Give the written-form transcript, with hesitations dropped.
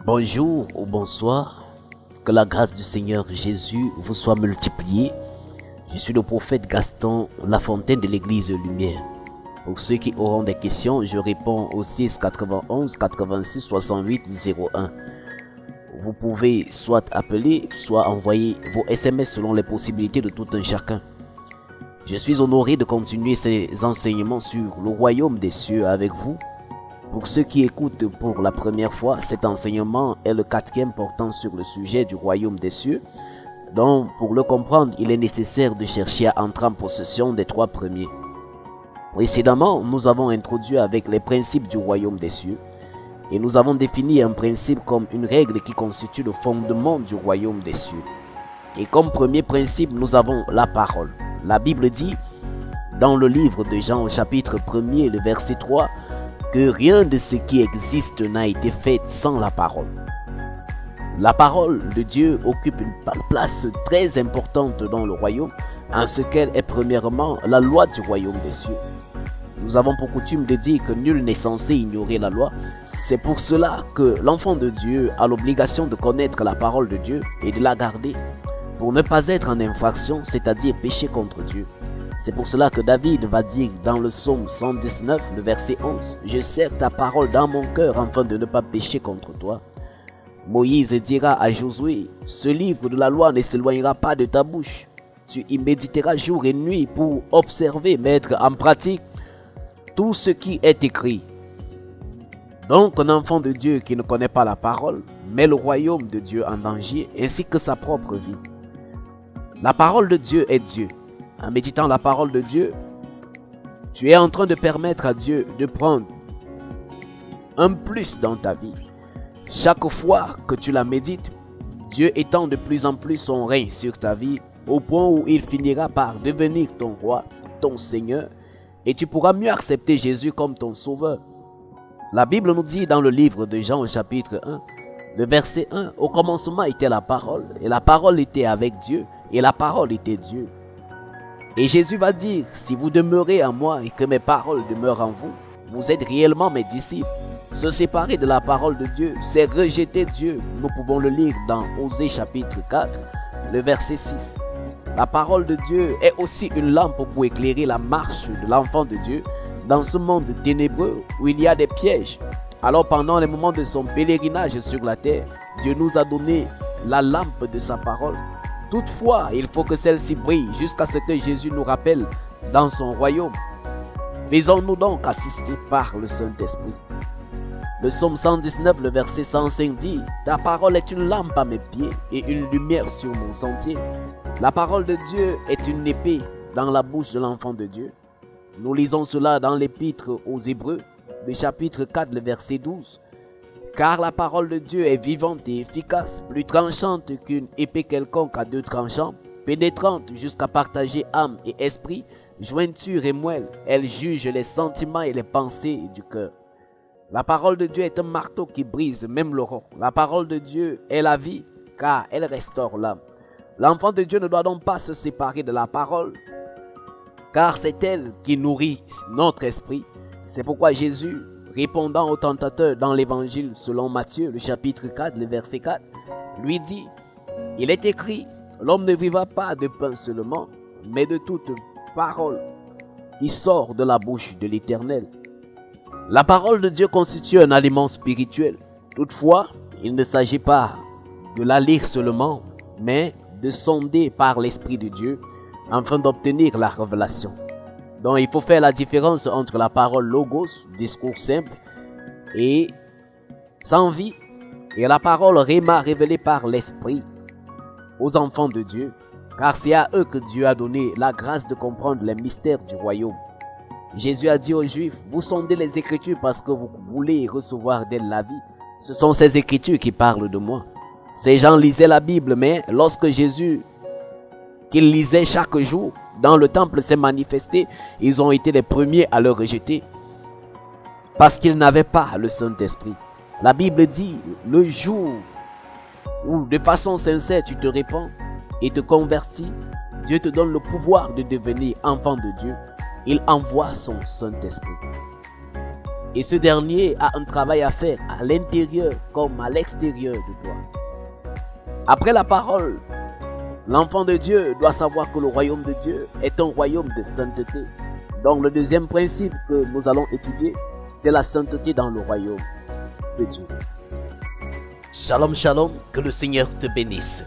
Bonjour ou bonsoir, que la grâce du Seigneur Jésus vous soit multipliée. Je suis le prophète Gaston Lafontaine de l'église Lumière. Pour ceux qui auront des questions, je réponds au 6 91 86 68 01. Vous pouvez soit appeler, soit envoyer vos SMS selon les possibilités de tout un chacun. Je suis honoré de continuer ces enseignements sur le royaume des cieux avec vous. Pour ceux qui écoutent pour la première fois, cet enseignement est le 4e portant sur le sujet du royaume des cieux. Donc, pour le comprendre, il est nécessaire de chercher à entrer en possession des 3 premiers. Précédemment, nous avons introduit avec les principes du royaume des cieux. Et nous avons défini un principe comme une règle qui constitue le fondement du royaume des cieux. Et comme premier principe, nous avons la parole. La Bible dit, dans le livre de Jean au chapitre 1er, le verset 3, que rien de ce qui existe n'a été fait sans la parole. La parole de Dieu occupe une place très importante dans le royaume, en ce qu'elle est premièrement la loi du royaume des cieux. Nous avons pour coutume de dire que nul n'est censé ignorer la loi. C'est pour cela que l'enfant de Dieu a l'obligation de connaître la parole de Dieu et de la garder, pour ne pas être en infraction, c'est-à-dire pécher contre Dieu. C'est pour cela que David va dire dans le psaume 119, le verset 11, « Je serre ta parole dans mon cœur afin de ne pas pécher contre toi. » Moïse dira à Josué, « Ce livre de la loi ne s'éloignera pas de ta bouche. Tu y méditeras jour et nuit pour observer, mettre en pratique tout ce qui est écrit. » Donc un enfant de Dieu qui ne connaît pas la parole met le royaume de Dieu en danger ainsi que sa propre vie. La parole de Dieu est Dieu. En méditant la parole de Dieu, tu es en train de permettre à Dieu de prendre un plus dans ta vie. Chaque fois que tu la médites, Dieu étend de plus en plus son règne sur ta vie au point où il finira par devenir ton roi, ton Seigneur, et tu pourras mieux accepter Jésus comme ton sauveur. La Bible nous dit dans le livre de Jean au chapitre 1, le verset 1, « Au commencement était la parole, et la parole était avec Dieu, et la parole était Dieu. » Et Jésus va dire, si vous demeurez en moi et que mes paroles demeurent en vous, vous êtes réellement mes disciples. Se séparer de la parole de Dieu, c'est rejeter Dieu. Nous pouvons le lire dans Osée chapitre 4, le verset 6. La parole de Dieu est aussi une lampe pour éclairer la marche de l'enfant de Dieu dans ce monde ténébreux où il y a des pièges. Alors pendant les moments de son pèlerinage sur la terre, Dieu nous a donné la lampe de sa parole. Toutefois, il faut que celle-ci brille jusqu'à ce que Jésus nous rappelle dans son royaume. Faisons-nous donc assister par le Saint-Esprit. Le psaume 119, le verset 105 dit, « Ta parole est une lampe à mes pieds et une lumière sur mon sentier. » La parole de Dieu est une épée dans la bouche de l'enfant de Dieu. Nous lisons cela dans l'épître aux Hébreux, le chapitre 4, le verset 12. Car la parole de Dieu est vivante et efficace, plus tranchante qu'une épée quelconque à 2 tranchants, pénétrante jusqu'à partager âme et esprit, jointure et moelle. Elle juge les sentiments et les pensées du cœur. La parole de Dieu est un marteau qui brise même le roc. La parole de Dieu est la vie, car elle restaure l'âme. L'enfant de Dieu ne doit donc pas se séparer de la parole, car c'est elle qui nourrit notre esprit. C'est pourquoi Jésus, répondant au tentateur dans l'évangile selon Matthieu, le chapitre 4, le verset 4, lui dit, « Il est écrit, l'homme ne vivra pas de pain seulement, mais de toute parole qui sort de la bouche de l'Éternel. » La parole de Dieu constitue un aliment spirituel. Toutefois, il ne s'agit pas de la lire seulement, mais de sonder par l'Esprit de Dieu afin d'obtenir la révélation. Donc il faut faire la différence entre la parole logos, discours simple et sans vie, et la parole réma révélée par l'Esprit aux enfants de Dieu, car c'est à eux que Dieu a donné la grâce de comprendre les mystères du royaume. Jésus a dit aux Juifs, vous sondez les Écritures parce que vous voulez recevoir d'elles la vie. Ce sont ces Écritures qui parlent de moi. Ces gens lisaient la Bible, mais lorsque Jésus, qu'ils lisaient chaque jour, dans le temple s'est manifesté, ils ont été les premiers à le rejeter parce qu'ils n'avaient pas le Saint-Esprit. La Bible dit, le jour où de façon sincère tu te répands et te convertis, Dieu te donne le pouvoir de devenir enfant de Dieu. Il envoie son Saint-Esprit. Et ce dernier a un travail à faire à l'intérieur comme à l'extérieur de toi. Après la parole, l'enfant de Dieu doit savoir que le royaume de Dieu est un royaume de sainteté. Donc le deuxième principe que nous allons étudier, c'est la sainteté dans le royaume de Dieu. Shalom, shalom, que le Seigneur te bénisse.